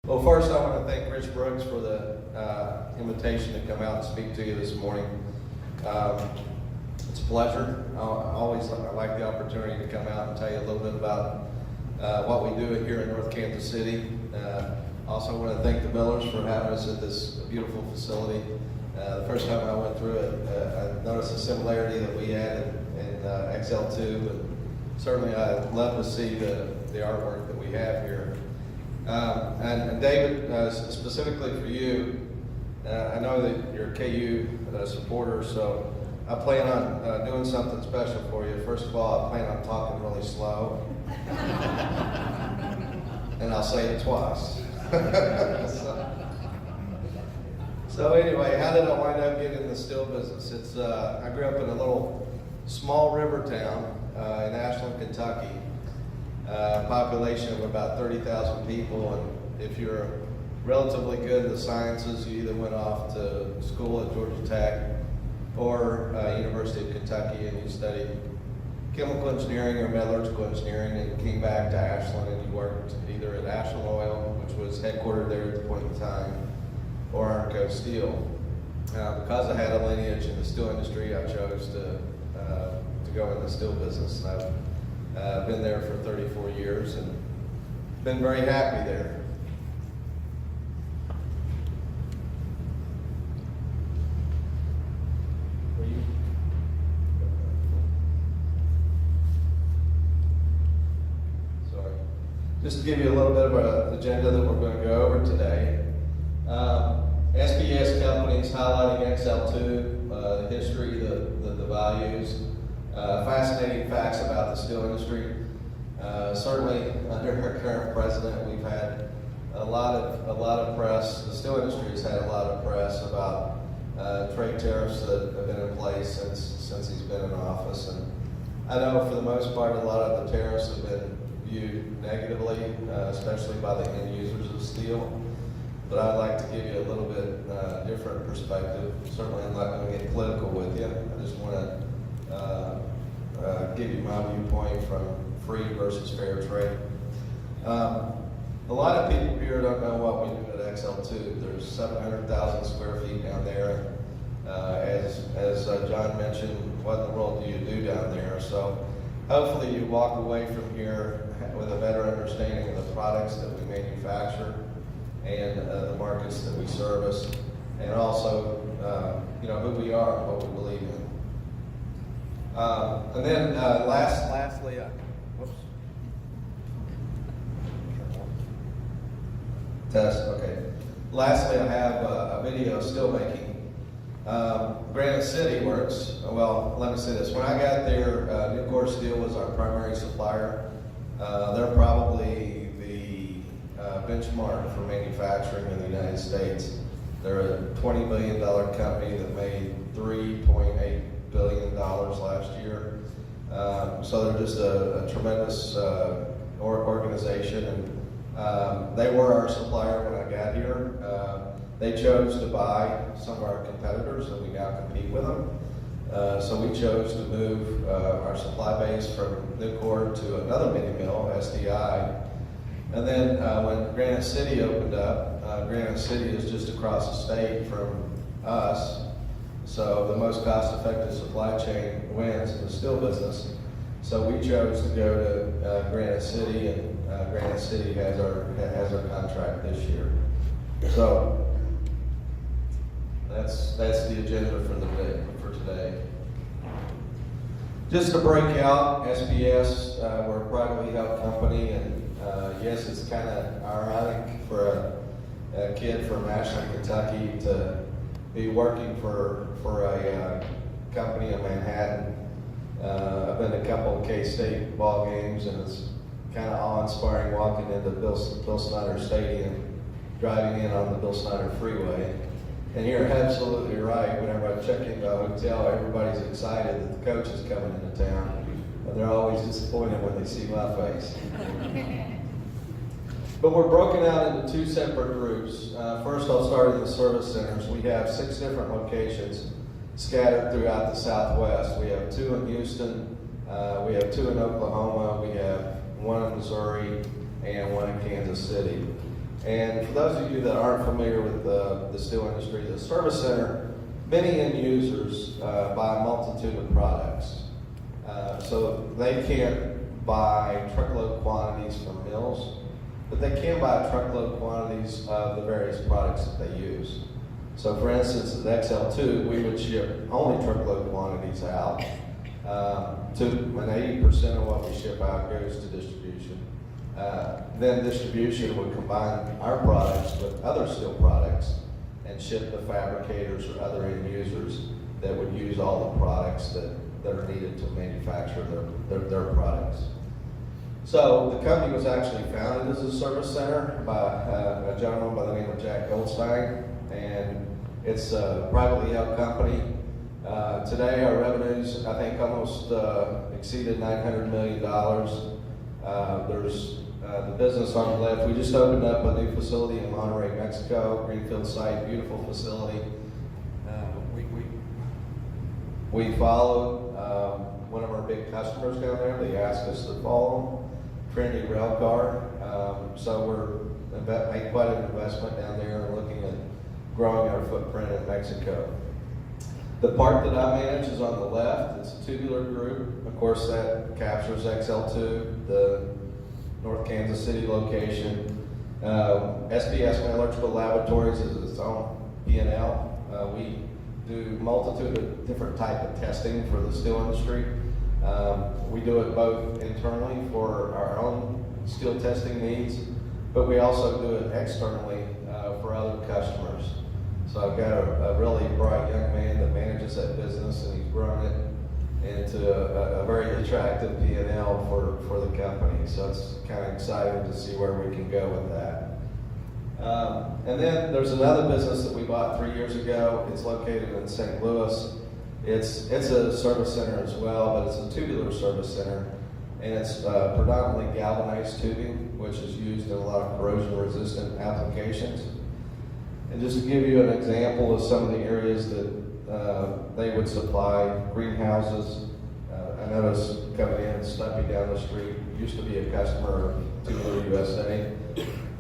Well, first I want to thank Rich Brooks for the invitation to come out and speak to you this morning. It's a pleasure. I like the opportunity to come out and tell you a little bit about what we do here in North Kansas City. Also want to thank the Millers for having us at this beautiful facility. The first time I went through it, I noticed a similarity that we had in EXLTUBE, and certainly I'd love to see the artwork that we have here. And David, specifically for you, I know that you're a KU supporter, so I plan on doing something special for you. First of all, I plan on talking really slow, and I'll say it twice. So anyway, how did I wind up getting in the steel business? I grew up in a little small river town in Ashland, Kentucky. Population of about 30,000 people, and if you're relatively good in the sciences, you either went off to school at Georgia Tech or University of Kentucky, and you studied chemical engineering or metallurgical engineering, and came back to Ashland, and you worked either at Ashland Oil, which was headquartered there at the point in time, or Armco Steel. Because I had a lineage in the steel industry, I chose to go in the steel business. And I've been there for 34 years and been very happy there. Sorry. Just to give you a little bit of an agenda that we're going to go over today. SBS companies highlighting EXLTUBE, the history, the values, fascinating facts about the steel industry. Certainly, under our current president, we've had a lot of press. The steel industry has had a lot of press about trade tariffs that have been in place since he's been in office. And I know for the most part, a lot of the tariffs have been viewed negatively, especially by the end users of steel. But I'd like to give you a little bit different perspective. Certainly, I'm not going to get political with you. I just want to give you my viewpoint from free versus fair trade. A lot of people here don't know what we do at EXLTUBE. There's 700,000 square feet down there. As John mentioned, what in the world do you do down there? So hopefully you walk away from here with a better understanding of the products that we manufacture and the markets that we service, and also who we are and what we believe in. And then lastly, whoops. Test, okay. Lastly, I have a video still making. Granite City works, well, let me say this. When I got there, Nucor Steel was our primary supplier. They're probably the benchmark for manufacturing in the United States. They're a $20 billion company that made $3.8 billion last year. So they're just a tremendous organization, and they were our supplier when I got here. They chose to buy some of our competitors, and we now compete with them. So we chose to move our supply base from Nucor to another mini mill, SDI. And then when Granite City opened up, Granite City is just across the state from us. So the most cost-effective supply chain wins in the steel business. So we chose to go to Granite City, and Granite City has our contract this year. So that's the agenda for today. Just to break out, SBS, we're a privately held company, and yes, it's kind of ironic for a kid from Ashland, Kentucky to be working for a company in Manhattan. I've been to a couple of K-State ball games, and it's kind of awe-inspiring walking into Bill Snyder Stadium, driving in on the Bill Snyder Freeway. And you're absolutely right. Whenever I check into a hotel, everybody's excited that the coach is coming into town, but they're always disappointed when they see my face. But we're broken out into two separate groups. First, I'll start in the service centers. We have 6 different locations scattered throughout the Southwest. We have 2 in Houston, we have 2 in Oklahoma, we have 1 in Missouri, and 1 in Kansas City. And for those of you that aren't familiar with the steel industry, the service center, many end users buy a multitude of products. So they can't buy truckload quantities from mills, but they can buy truckload quantities of the various products that they use. So for instance, at EXLTUBE, we would ship only truckload quantities out, and 80% of what we ship out goes to distribution. Then distribution would combine our products with other steel products and ship to fabricators or other end users that would use all the products that are needed to manufacture their products. So the company was actually founded as a service center by a gentleman by the name of Jack Goldstein, and it's a privately held company. Today our revenues, I think, almost exceeded $900 million. There's the business on the left. We just opened up a new facility in Monterrey, Mexico, greenfield site, beautiful facility. We followed one of our big customers down there. They asked us to follow them, Trinity Railcar. So we're made quite an investment down there and looking at growing our footprint in Mexico. The part that I manage is on the left. It's a tubular group. Of course, that captures EXLTUBE, the North Kansas City location. SBS Metallurgical Laboratories is its own P&L. We do a multitude of different type of testing for the steel industry. We do it both internally for our own steel testing needs, but we also do it externally for other customers. So I've got a really bright young man that manages that business, and he's grown it into a very attractive P&L for the company. So it's kind of exciting to see where we can go with that. And then there's another business that we bought 3 years ago. It's located in St. Louis. It's a service center as well, but it's a tubular service center, and it's predominantly galvanized tubing, which is used in a lot of corrosion-resistant applications. And just to give you an example of some of the areas that they would supply, greenhouses. I noticed coming in, Stumpy down the street, used to be a customer of Tubular USA.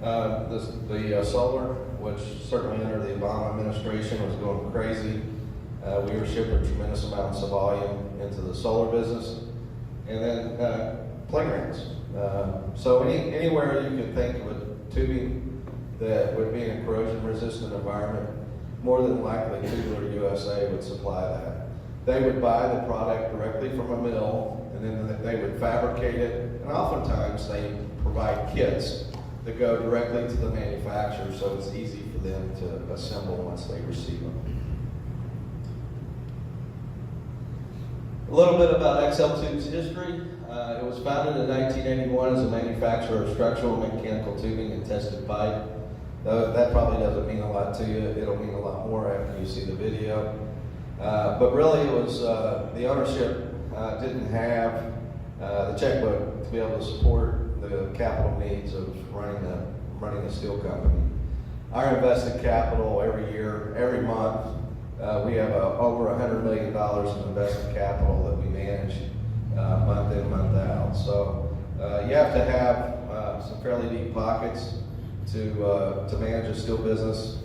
The solar, which certainly under the Obama administration was going crazy. We were shipping tremendous amounts of volume into the solar business. And then playgrounds. So anywhere you can think of a tubing that would be in a corrosion-resistant environment, more than likely Tubular USA would supply that. They would buy the product directly from a mill, and then they would fabricate it, and oftentimes they provide kits that go directly to the manufacturer, so it's easy for them to assemble once they receive them. A little bit about EXLTUBE's history. It was founded in 1981 as a manufacturer of structural and mechanical tubing and tested pipe. That probably doesn't mean a lot to you. It'll mean a lot more after you see the video. But really it was, the ownership didn't have the checkbook to be able to support the capital needs of running a steel company. Our invested capital every year, every month, we have over $100 million in invested capital that we manage month in, month out. So you have to have some fairly deep pockets to manage a steel business.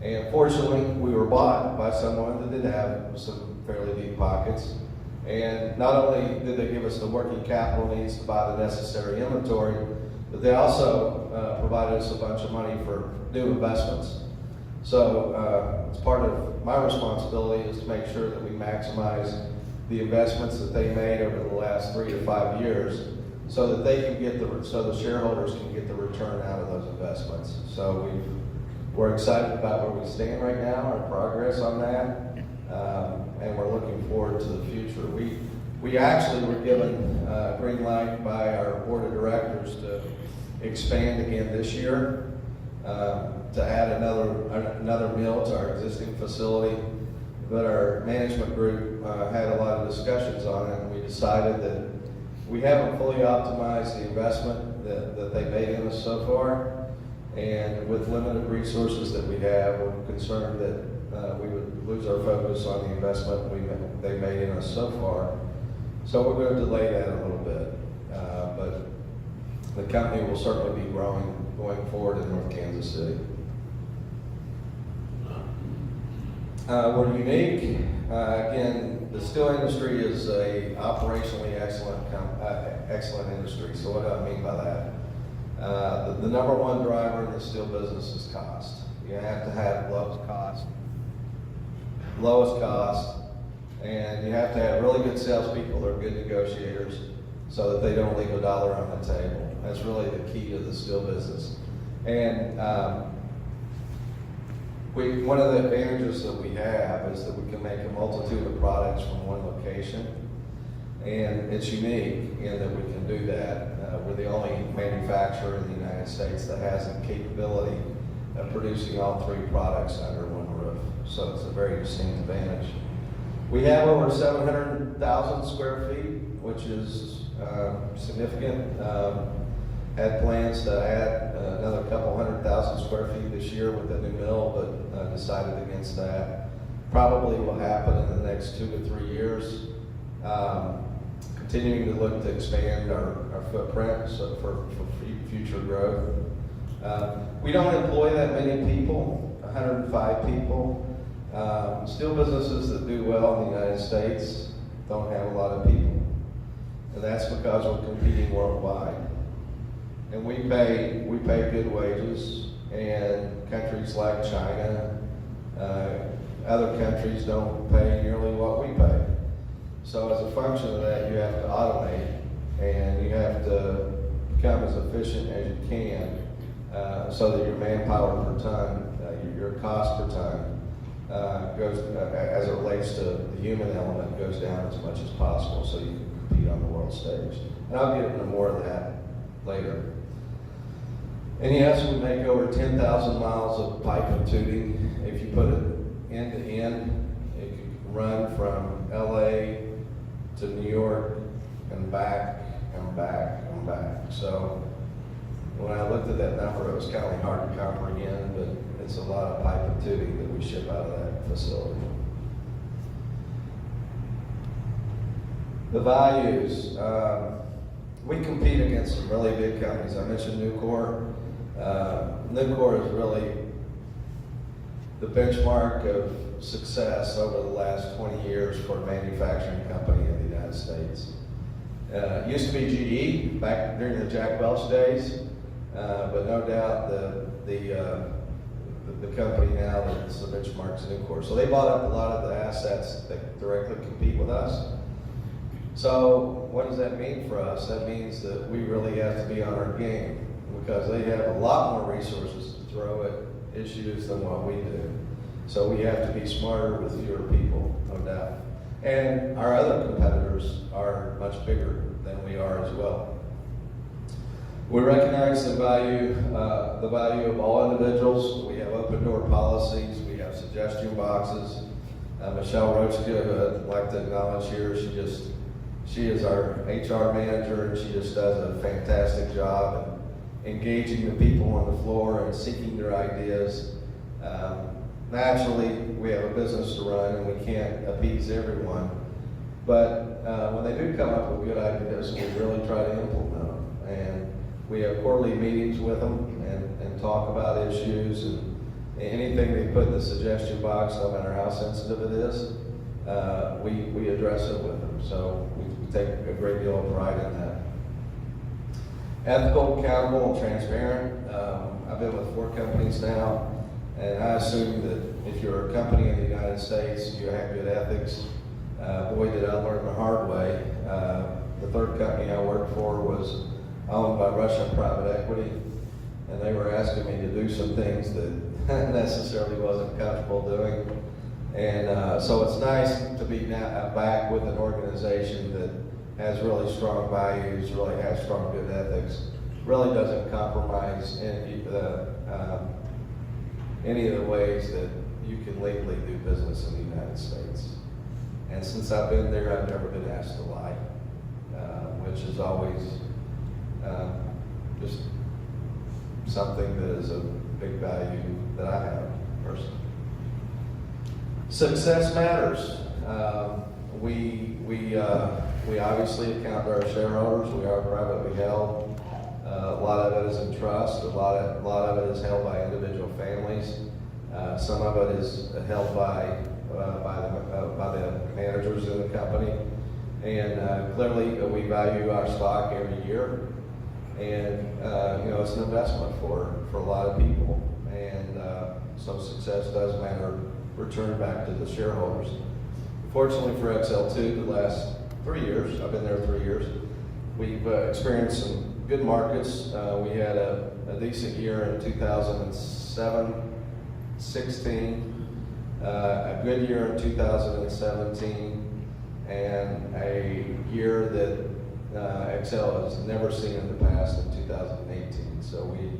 And fortunately, we were bought by someone that did have some fairly deep pockets. And not only did they give us the working capital needs to buy the necessary inventory, but they also provided us a bunch of money for new investments. So it's part of my responsibility is to make sure that we maximize the investments that they made over the last 3 to 5 years, so that they can get so the shareholders can get the return out of those investments. So we're excited about where we stand right now, our progress on that, and we're looking forward to the future. We actually were given a green light by our board of directors to expand again this year, to add another mill to our existing facility. But our management group had a lot of discussions on it, and we decided that we haven't fully optimized the investment that they made in us so far. And with limited resources that we have, we're concerned that we would lose our focus on the investment they made in us so far. So we're going to delay that a little bit. But the company will certainly be growing going forward in North Kansas City. We're unique. Again, the steel industry is a operationally excellent industry. So what do I mean by that? The number one driver in the steel business is cost. You have to have lowest cost, and you have to have really good salespeople that are good negotiators so that they don't leave a dollar on the table. That's really the key to the steel business. And one of the advantages that we have is that we can make a multitude of products from one location, and it's unique in that we can do that. We're the only manufacturer in the United States that has the capability of producing all three products under one roof, so it's a very distinct advantage. We have over 700,000 square feet, which is significant. Had plans to add another couple 100,000 square feet this year with the new mill, but decided against that. Probably will happen in the next 2 to 3 years. Continuing to look to expand our footprint for future growth. We don't employ that many people, 105 people. Steel businesses that do well in the United States don't have a lot of people. And that's because we're competing worldwide. And we pay good wages, and countries like China, other countries don't pay nearly what we pay. So as a function of that, you have to automate, and you have to become as efficient as you can, so that your manpower per ton, your cost per ton, goes, as it relates to the human element, goes down as much as possible so you can compete on the world stage. And I'll get into more of that later. And yes, we make over 10,000 miles of pipe and tubing. If you put it end to end, it could run from LA to New York and back and back and back. So when I looked at that number, it was kind of hard to comprehend, but it's a lot of pipe and tubing that we ship out of that facility. The values. We compete against some really big companies. I mentioned Nucor. Nucor is really the benchmark of success over the last 20 years for a manufacturing company in the United States. It used to be GE back during the Jack Welch days, but no doubt the company now that's the benchmark is Nucor. So they bought up a lot of the assets that directly compete with us. So what does that mean for us? That means that we really have to be on our game, because they have a lot more resources to throw at issues than what we do. So we have to be smarter with fewer people, no doubt. And our other competitors are much bigger than we are as well. We recognize the value of all individuals. We have open door policies. We have suggestion boxes. Michelle Roachka, who I'd like to acknowledge here, she is our HR manager, and she just does a fantastic job in engaging the people on the floor and seeking their ideas. Naturally, we have a business to run, and we can't appease everyone. But when they do come up with good ideas, we really try to implement them. And we have quarterly meetings with them and talk about issues, and anything they put in the suggestion box, no matter how sensitive it is, we address it with them. So we take a great deal of pride in that. Ethical, accountable, and transparent. I've been with 4 companies now, and I assume that if you're a company in the United States, you have good ethics. Boy, did I learn the hard way. The third company I worked for was owned by Russian private equity, and they were asking me to do some things that necessarily wasn't comfortable doing. And so it's nice to be back with an organization that has really strong values, really has strong good ethics, really doesn't compromise any of the ways that you can legally do business in the United States. And since I've been there, I've never been asked to lie, which is always just something that is a big value that I have personally. Success matters. We obviously account to our shareholders. We are privately held. A lot of it is in trust. A lot of it is held by individual families. Some of it is held by the managers in the company. And clearly, we value our stock every year. And it's an investment for a lot of people. And some success does matter return back to the shareholders. Fortunately for EXLTUBE, the last 3 years, I've been there 3 years, we've experienced some good markets. We had a decent year in 2016, a good year in 2017, and a year that Excel has never seen in the past in 2018. So we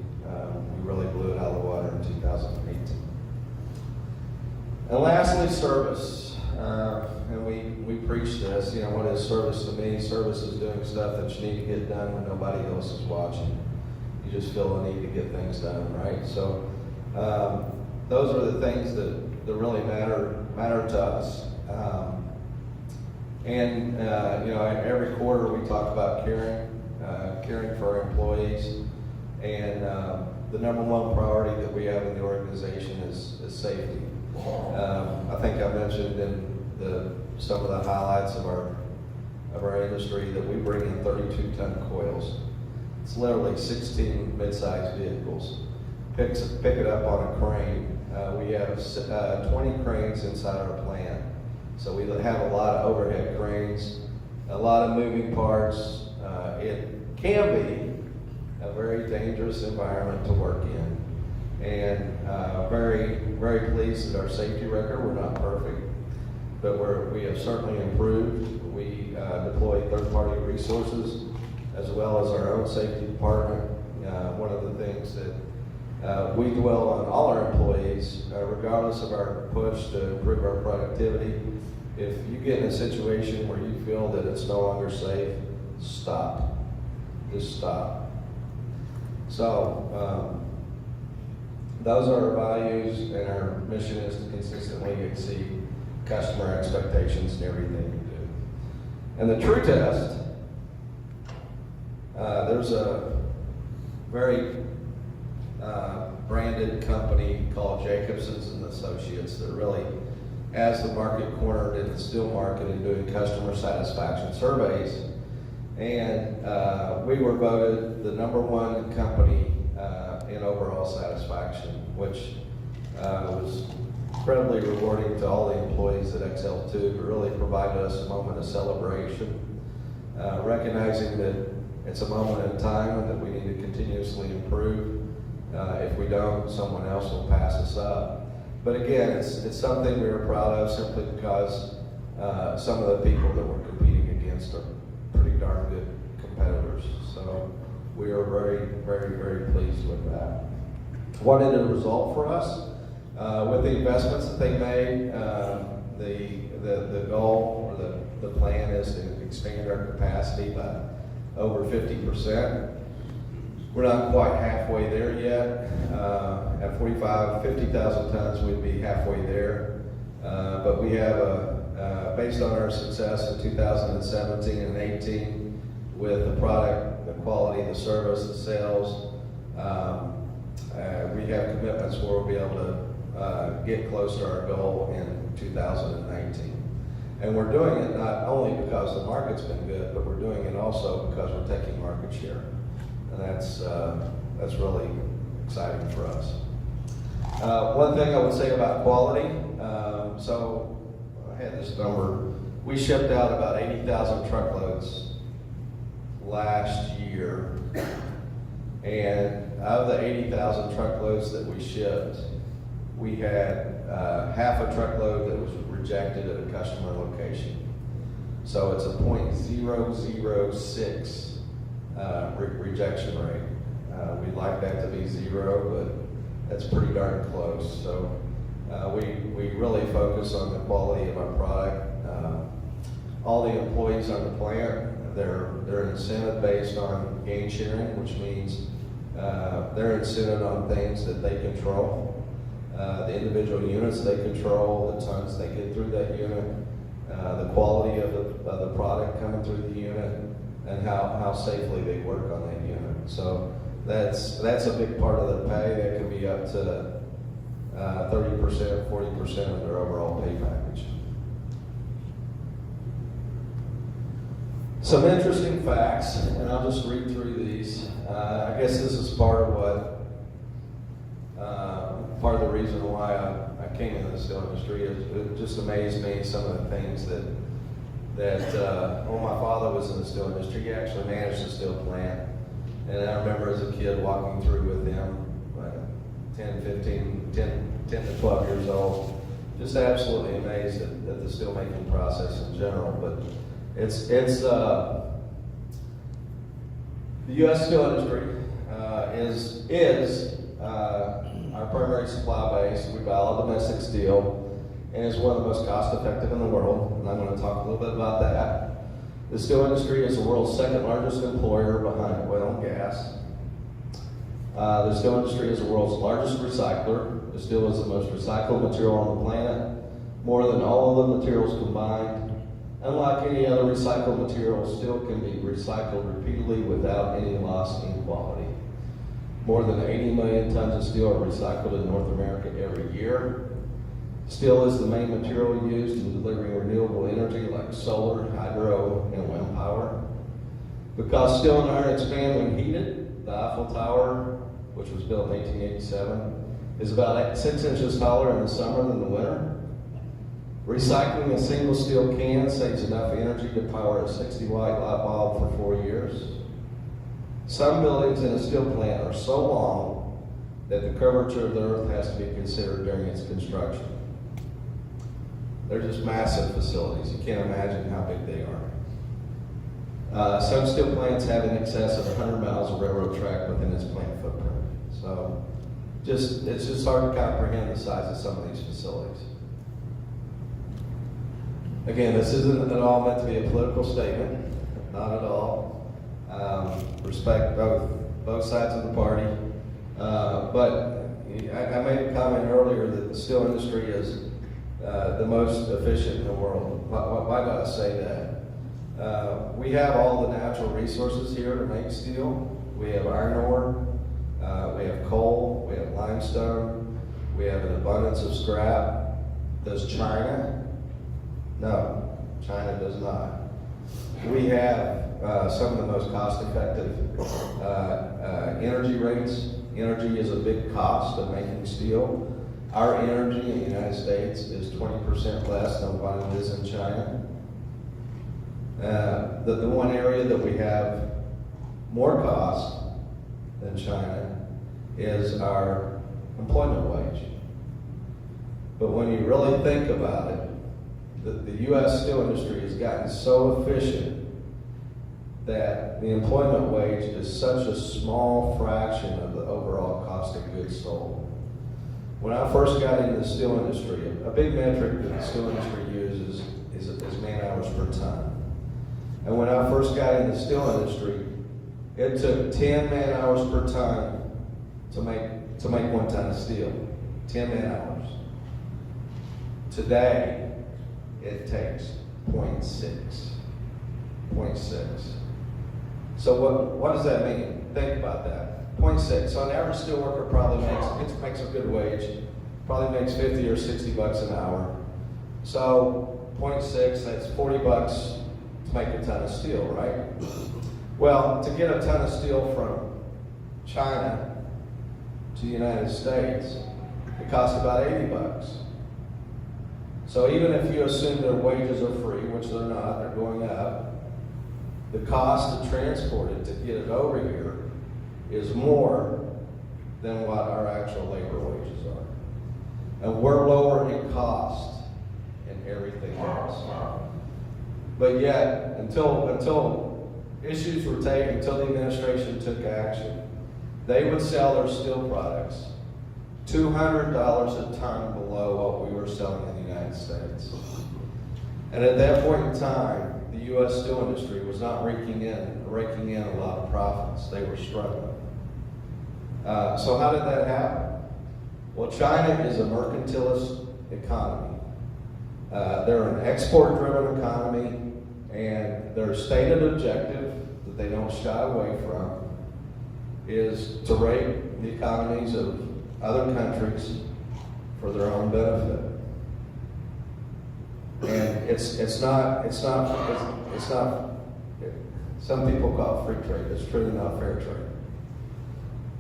really blew it out of the water in 2018. And lastly, service. And we preach this, what is service to me? Service is doing stuff that you need to get done when nobody else is watching. You just feel the need to get things done, right? So those are the things that really matter to us. Every quarter we talk about caring for our employees, and the number one priority that we have in the organization is safety. I think I mentioned in some of the highlights of our industry that we bring in 32-ton coils. It's literally 16 mid-sized vehicles. Pick it up on a crane. We have 20 cranes inside our plant. So we have a lot of overhead cranes, a lot of moving parts. It can be a very dangerous environment to work in. And very, very pleased that our safety record, we're not perfect, but we have certainly improved. We deploy third-party resources as well as our own safety department. One of the things that we dwell on all our employees, regardless of our push to improve our productivity, if you get in a situation where you feel that it's no longer safe, stop. Just stop. So, those are our values, and our mission is to consistently exceed customer expectations in everything we do. And the true test, there's a very branded company called Jacobson's and Associates that really has the market cornered in the steel market in doing customer satisfaction surveys. And we were voted the #1 company in overall satisfaction, which was incredibly rewarding to all the employees at EXLTUBE. It really provided us a moment of celebration, recognizing that it's a moment in time and that we need to continuously improve. If we don't, someone else will pass us up. But again, it's something we are proud of simply because some of the people that we're competing against are pretty darn good competitors. So we are very, very, very pleased with that. What did it result for us? With the investments that they made, the goal or the plan is to expand our capacity by over 50%. We're not quite halfway there yet. At 50,000 tons, we'd be halfway there. But we have, based on our success in 2017 and 18 with the product, the quality, the service, the sales, we have commitments where we'll be able to get close to our goal in 2019. And we're doing it not only because the market's been good, but we're doing it also because we're taking market share. And that's really exciting for us. One thing I would say about quality, so I had this number. We shipped out about 80,000 truckloads last year. And of the 80,000 truckloads that we shipped, we had half a truckload that was rejected at a customer location. So it's a 0.006 rejection rate. We'd like that to be 0, but that's pretty darn close. So we really focus on the quality of our product. All the employees on the plant, they're incented based on gain sharing, which means they're incented on things that they control. The individual units they control, the tons they get through that unit, the quality of the product coming through the unit, and how safely they work on that unit. So That's a big part of the pay. That can be up to 30%, 40% of their overall pay package. Some interesting facts, and I'll just read through these. I guess this is part of the reason why I came into the steel industry. It just amazed me, some of the things that when my father was in the steel industry, he actually managed the steel plant. And I remember as a kid walking through with him, 10 to 12 years old, just absolutely amazed at the steelmaking process in general. But it's the U.S. steel industry is our primary supply base. We buy all domestic steel, and is one of the most cost-effective in the world. And I'm going to talk a little bit about that. The steel industry is the world's second largest employer behind oil and gas. The steel industry is the world's largest recycler. The steel is the most recycled material on the planet, more than all of the materials combined. Unlike any other recycled material, steel can be recycled repeatedly without any loss in quality. More than 80 million tons of steel are recycled in North America every year. Steel is the main material used in delivering renewable energy like solar, hydro, and wind power. Because steel and iron expand when heated, the Eiffel Tower, which was built in 1887, is about 6 inches taller in the summer than the winter. Recycling a single steel can saves enough energy to power a 60-watt light bulb for 4 years. Some buildings in a steel plant are so long that the curvature of the earth has to be considered during its construction. They're just massive facilities. You can't imagine how big they are. Some steel plants have in excess of 100 miles of railroad track within its plant footprint. So it's just hard to comprehend the size of some of these facilities. Again, this isn't at all meant to be a political statement, not at all. Respect both sides of the party. But I made a comment earlier that the steel industry is the most efficient in the world. Why do I say that? We have all the natural resources here to make steel. We have iron ore, we have coal, we have limestone, we have an abundance of scrap. Does China? No, China does not. We have some of the most cost-effective energy rates. Energy is a big cost of making steel. Our energy in the United States is 20% less than what it is in China. The one area that we have more cost than China is our employment wage. But when you really think about it, the U.S. steel industry has gotten so efficient that the employment wage is such a small fraction of the overall cost of goods sold. When I first got into the steel industry, a big metric that the steel industry uses is man hours per ton. And when I first got into the steel industry, it took 10 man hours per ton to make 1 ton of steel. 10 man hours. Today, it takes 0.6. 0.6. So what does that mean? Think about that. 0.6. So an average steel worker probably makes a good wage, probably makes 50 or 60 bucks an hour. So 0.6, that's 40 bucks to make a ton of steel, right? Well, to get a ton of steel from China to the United States, it costs about 80 bucks. So even if you assume their wages are free, which they're not, they're going up, the cost to transport it, to get it over here, is more than what our actual labor wages are. And we're lower in cost in everything else. But yet, until issues were taken, until the administration took action, they would sell their steel products $200 a ton below what we were selling in the United States. And at that point in time, the U.S. steel industry was not raking in a lot of profits. They were struggling. So how did that happen? Well, China is a mercantilist economy. They're an export-driven economy, and their stated objective that they don't shy away from is to rape the economies of other countries for their own benefit. And it's not, some people call it free trade. It's truly not fair trade.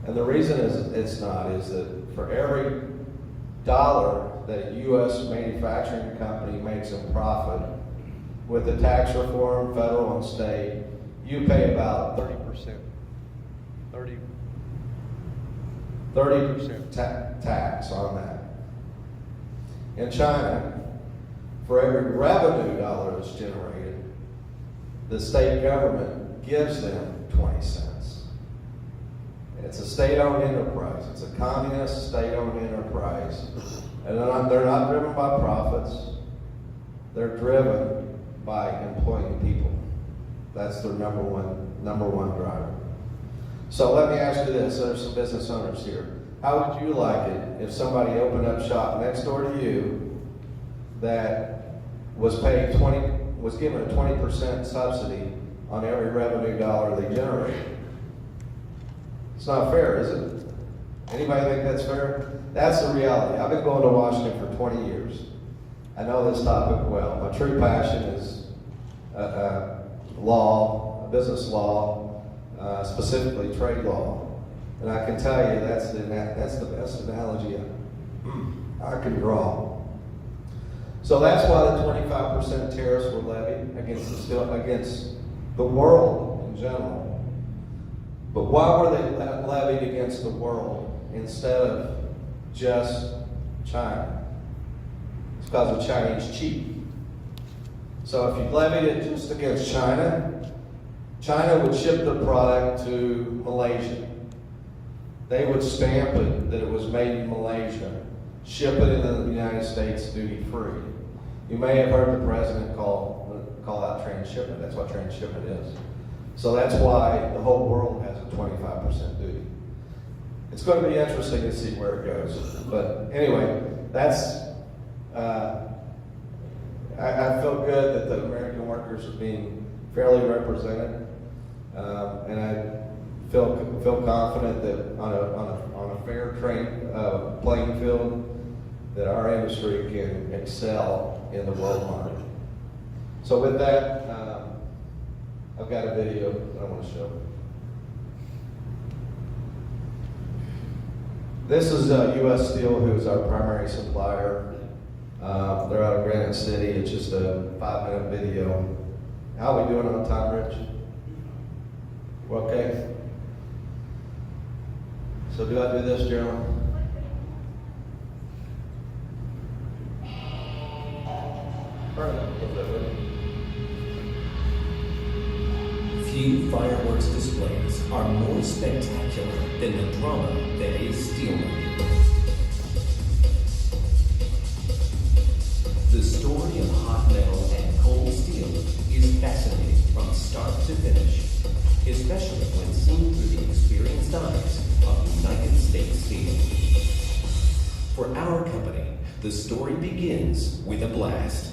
And the reason it's not is that for every dollar that a U.S. manufacturing company makes in profit, with the tax reform, federal and state, you pay about 30%. 30% tax on that. In China, for every revenue dollar that's generated, the state government gives them 20 cents. It's a state-owned enterprise. It's a communist state-owned enterprise. And they're not driven by profits. They're driven by employing people. That's their number one driver. So let me ask you this, there's some business owners here. How would you like it if somebody opened up shop next door to you that was given a 20% subsidy on every revenue dollar they generated? It's not fair, is it? Anybody think that's fair? That's the reality. I've been going to Washington for 20 years. I know this topic well. My true passion is law, business law, specifically trade law. And I can tell you that's the best analogy I can draw. So that's why the 25% tariffs were levied against the world in general. But why were they levied against the world instead of just China? It's because the Chinese cheat. So if you levied it just against China, China would ship the product to Malaysia. They would stamp it that it was made in Malaysia, ship it into the United States duty-free. You may have heard the president call out transshipment. That's what transshipment is. So that's why the whole world has a 25% duty. It's going to be interesting to see where it goes. But anyway, that's, I feel good that the American workers are being fairly represented. And I feel confident that on a fair playing field, that our industry can excel in the world market. So with that, I've got a video that I want to show. This is U.S. Steel, who is our primary supplier. They're out of Granite City. It's just a 5-minute video. How are we doing on time, Rich? We're okay? So do I do this, Gerald? Few fireworks displays are more spectacular than the drama that is steelmaking. The story of hot metal and cold steel is fascinating from start to finish, especially when seen through the experienced eyes of United States Steel. For our company, the story begins with a blast.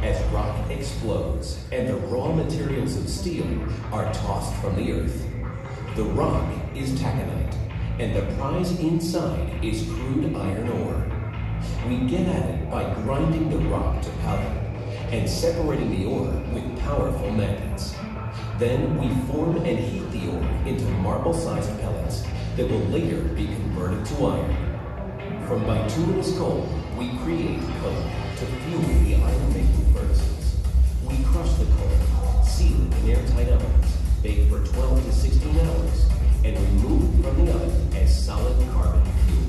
As rock explodes and the raw materials of steel are tossed from the earth, the rock is taconite, and the prize inside is crude iron ore. We get at it by grinding the rock to powder and separating the ore with powerful magnets. Then we form and heat the ore into marble-sized pellets that will later be converted to iron. From bituminous coal, we create coke to fuel the iron-making furnaces. We crush the coal, seal it in airtight ovens, bake for 12 to 16 hours, and remove it from the oven as solid carbon fuel.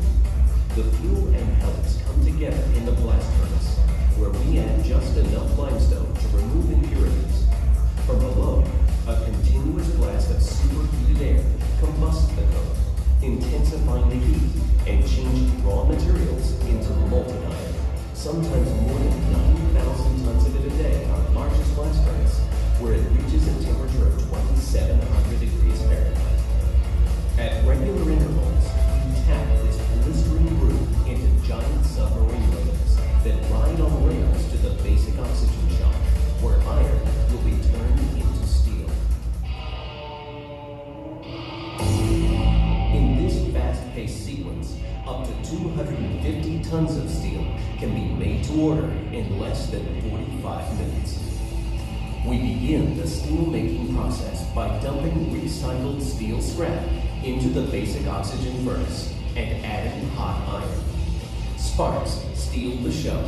The fuel and pellets come together in the blast furnace, where we add just enough limestone to remove impurities. From below, a continuous blast of superheated air combusts the coke, intensifying the heat and changing raw materials into molten iron. Sometimes more than 90,000 tons of it a day in our largest blast furnace, where it reaches a temperature of 2,700 degrees Fahrenheit. At regular intervals, we tap this blistering groove into giant submarine motors that ride on rails to the basic oxygen shaft, where iron will be turned into steel. speeds, up to 250 tons of steel can be made to order in less than 45 minutes. We begin the steel making process by dumping recycled steel scrap into the basic oxygen furnace and adding hot iron. Sparks steal the show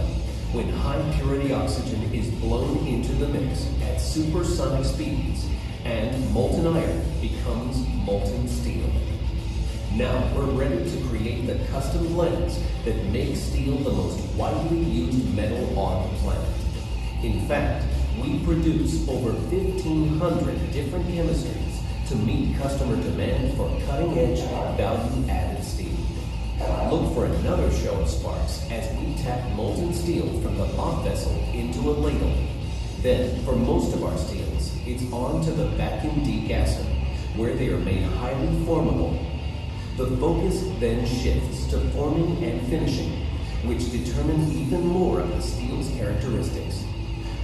when high purity oxygen is blown into the mix at supersonic speeds and molten iron becomes molten steel. Now we're ready to create the custom blends that make steel the most widely used metal on the planet. In fact, we produce over 1,500 different chemistries to meet customer demand for cutting-edge, value-added steel. Look for another show of sparks as we tap molten steel from the Bob vessel into a ladle. Then, for most of our steels, it's on to the vacuum degasser, where they are made highly formable. The focus then shifts to forming and finishing, which determine even more of the steel's characteristics.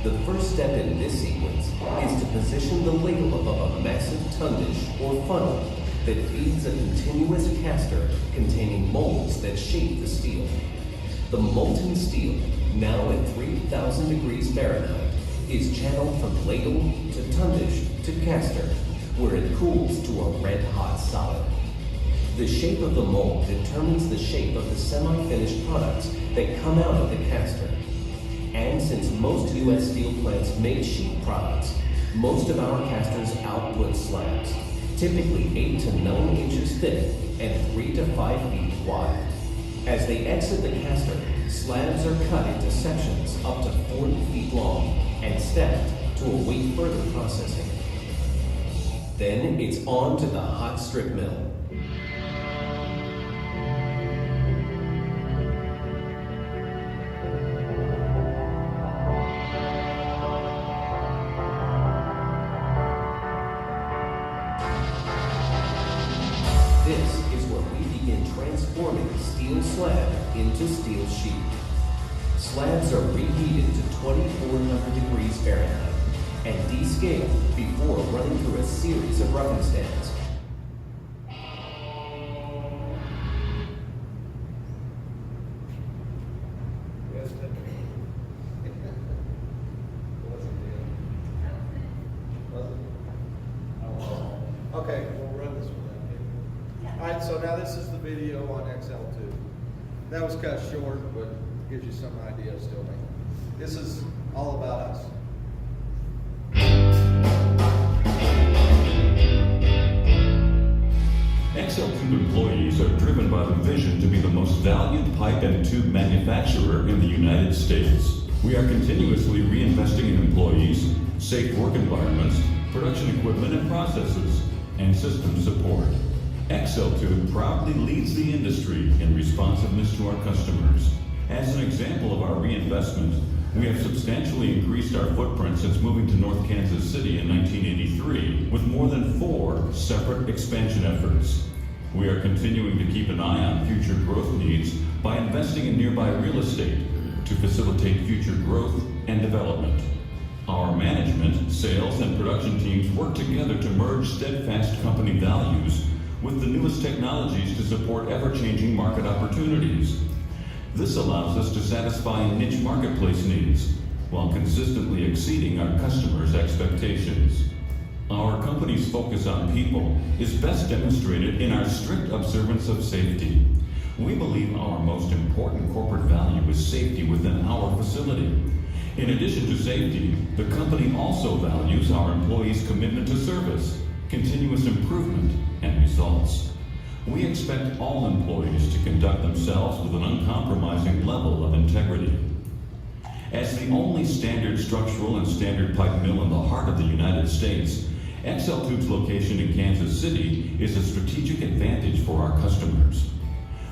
The first step in this sequence is to position the ladle above a massive tundish or funnel that feeds a continuous caster containing molds that shape the steel. The molten steel, now at 3,000 degrees Fahrenheit, is channeled from ladle to tundish to caster, where it cools to a red-hot solid. The shape of the mold determines the shape of the semi-finished products that come out of the caster. And since most U.S. steel plants make sheet products, most of our casters output slabs, typically 8 to 9 inches thick and 3 to 5 feet wide. As they exit the caster, slabs are cut into sections up to 40 feet long and stacked to await further processing. Then it's on to the hot strip mill. This is where we begin transforming steel slab into steel sheet. Slabs are reheated to 2,400 degrees Fahrenheit and descaled before running through a series of roughing stands. Okay, we'll run this one. All right, so now this is the video on EXLTUBE. That was cut short, but gives you some idea still. This is all about us. EXLTUBE employees are driven by the vision to be the most valued pipe and tube manufacturer in the United States. We are continuously reinvesting in employees, safe work environments, production equipment and processes, and system support. EXLTUBE proudly leads the industry in responsiveness to our customers. As an example of our reinvestment, we have substantially increased our footprint since moving to North Kansas City in 1983, with more than 4 separate expansion efforts. We are continuing to keep an eye on future growth needs by investing in nearby real estate to facilitate future growth and development. Our management, sales, and production teams work together to merge steadfast company values with the newest technologies to support ever-changing market opportunities. This allows us to satisfy niche marketplace needs while consistently exceeding our customers' expectations. Our company's focus on people is best demonstrated in our strict observance of safety. We believe our most important corporate value is safety within our facility. In addition to safety, the company also values our employees' commitment to service, continuous improvement, and results. We expect all employees to conduct themselves with an uncompromising level of integrity. As the only standard structural and standard pipe mill in the heart of the United States, EXLTUBE's location in Kansas City is a strategic advantage for our customers.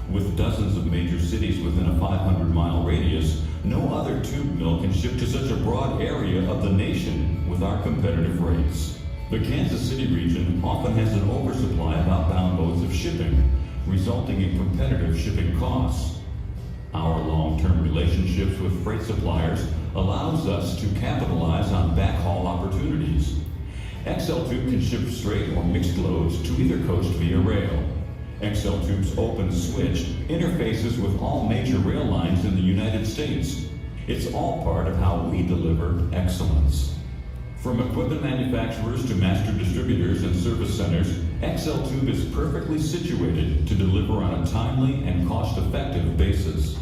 With dozens of major cities within a 500-mile radius, no other tube mill can ship to such a broad area of the nation with our competitive rates. The Kansas City region often has an oversupply of outbound modes of shipping, resulting in competitive shipping costs. Our long-term relationships with freight suppliers allows us to capitalize on backhaul opportunities. EXLTUBE can ship straight or mixed loads to either coast via rail. EXLTUBE's open switch interfaces with all major rail lines in the United States. It's all part of how we deliver excellence. From equipment manufacturers to master distributors and service centers, EXLTUBE is perfectly situated to deliver on a timely and cost-effective basis.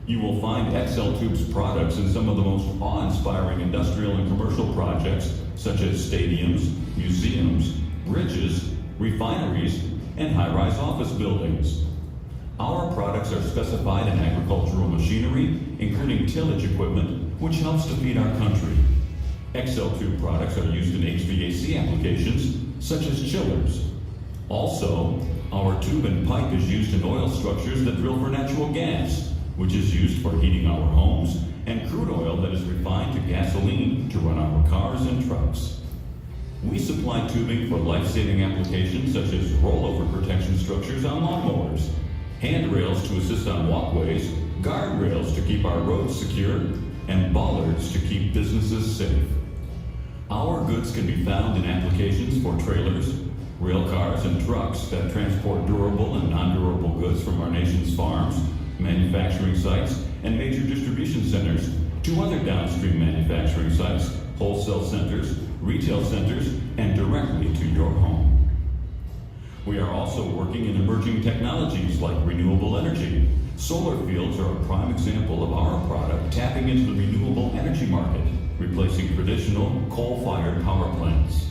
You will find EXLTUBE's products in some of the most awe-inspiring industrial and commercial projects, such as stadiums, museums, bridges, refineries, and high-rise office buildings. Our products are specified in agricultural machinery, including tillage equipment, which helps to feed our country. EXLTUBE products are used in HVAC applications, such as chillers. Also, our tube and pipe is used in oil structures that drill for natural gas, which is used for heating our homes, and crude oil that is refined to gasoline to run our cars and trucks. We supply tubing for life-saving applications such as rollover protection structures on lawnmowers, handrails to assist on walkways, guardrails to keep our roads secure, and bollards to keep businesses safe. Our goods can be found in applications for trailers, rail cars, and trucks that transport durable and non-durable goods from our nation's farms, manufacturing sites, and major distribution centers to other downstream manufacturing sites, wholesale centers, retail centers, and directly to your home. We are also working in emerging technologies like renewable energy. Solar fields are a prime example of our product tapping into the renewable energy market, replacing traditional coal-fired power plants.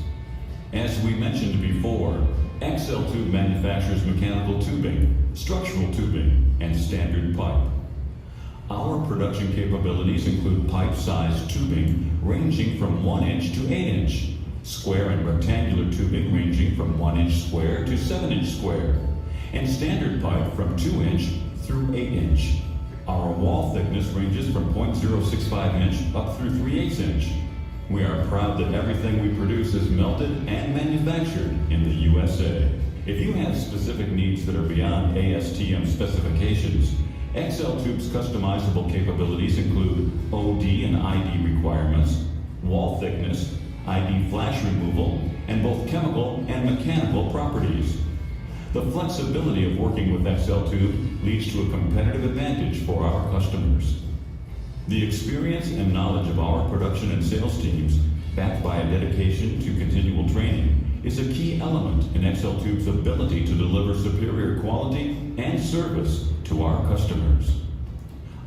As we mentioned before, EXLTUBE manufactures mechanical tubing, structural tubing, and standard pipe. Our production capabilities include pipe-sized tubing ranging from 1 inch to 8 inch, square and rectangular tubing ranging from 1 inch square to 7 inch square, and standard pipe from 2 inch through 8 inch. Our wall thickness ranges from 0.065 inch up through 3/8 inch. We are proud that everything we produce is melted and manufactured in the USA. If you have specific needs that are beyond ASTM specifications, EXLTUBE's customizable capabilities include OD and ID requirements, wall thickness, ID flash removal, and both chemical and mechanical properties. The flexibility of working with EXLTUBE leads to a competitive advantage for our customers. The experience and knowledge of our production and sales teams, backed by a dedication to continual training, is a key element in EXLTUBE's ability to deliver superior quality and service to our customers.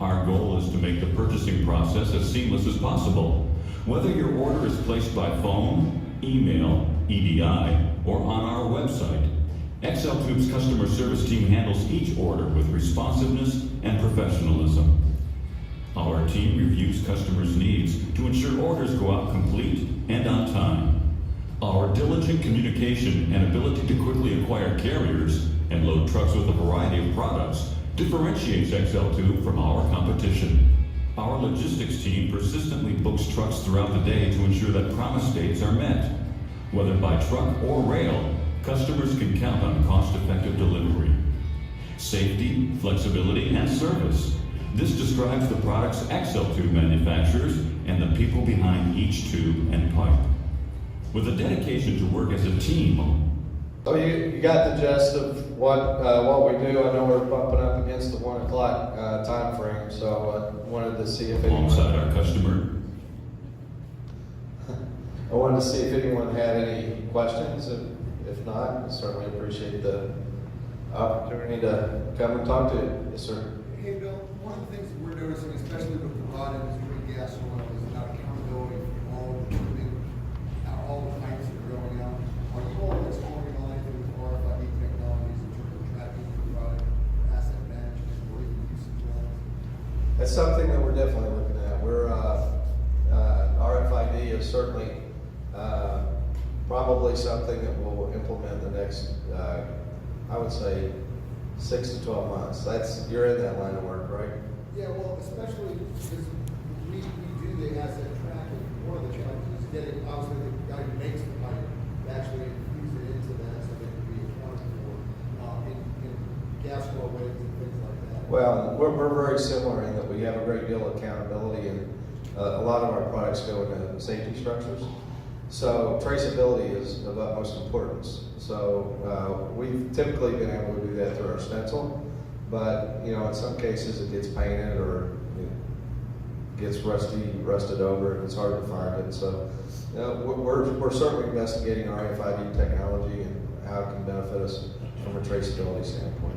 Our goal is to make the purchasing process as seamless as possible, whether your order is placed by phone, email, EDI, or on our website. EXLTUBE's customer service team handles each order with responsiveness and professionalism. Our team reviews customers' needs to ensure orders go out complete and on time. Our diligent communication and ability to quickly acquire carriers and load trucks with a variety of products differentiates EXLTUBE from our competition. Our logistics team persistently books trucks throughout the day to ensure that promised dates are met. Whether by truck or rail, customers can count on cost-effective delivery. Safety, flexibility, and service. This describes the products EXLTUBE manufactures and the people behind each tube and pipe. With a dedication to work as a team. So you got the gist of what we do. I know we're bumping up against the 1 o'clock time frame, so I wanted to see if anyone... Alongside our customer. I wanted to see if anyone had any questions. If not, I certainly appreciate the opportunity to come and talk to you. Yes, sir. Hey, Bill, one of the things that we're noticing, especially with the rod industry, gas oil, is about accountability for all of the tubing, all the pipes that are going out. Are you all exploring on anything with RFID technologies in terms of tracking the product, asset management, or even usage levels? That's something that we're definitely looking at. We're RFID is certainly probably something that we'll implement in the next, I would say, 6 to 12 months. You're in that line of work, right? Yeah, well, especially because we do the asset tracking. One of the challenges is getting, obviously, the guy who makes the pipe to actually infuse it into that so they can be accounted for in gas well weights and things like that. Well, we're very similar in that we have a great deal of accountability, and a lot of our products go into safety structures. So traceability is of utmost importance. So we've typically been able to do that through our stencil, but in some cases it gets painted or it gets rusted over, and it's hard to find it. So we're certainly investigating our RFID technology and how it can benefit us from a traceability standpoint.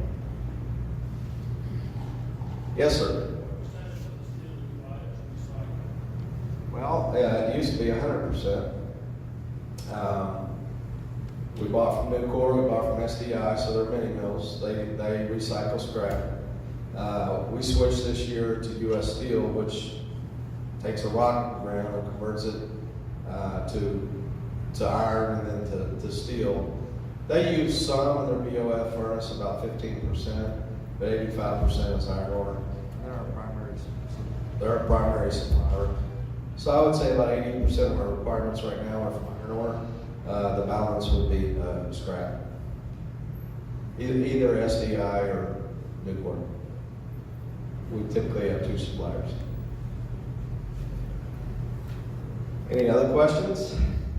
Yes, sir. Well, it used to be 100%. We bought from Nucor, we bought from SDI, so they're mini mills. They recycle scrap. We switched this year to U.S. Steel, which takes a rock ground and converts it to iron and then to steel. They use some in their BOF furnace, about 15%, but 85% is iron ore. They're our primary supplier. So I would say about 80% of our requirements right now are from iron ore. The balance would be scrap. Either SDI or Nucor. We typically have 2 suppliers. Any other questions?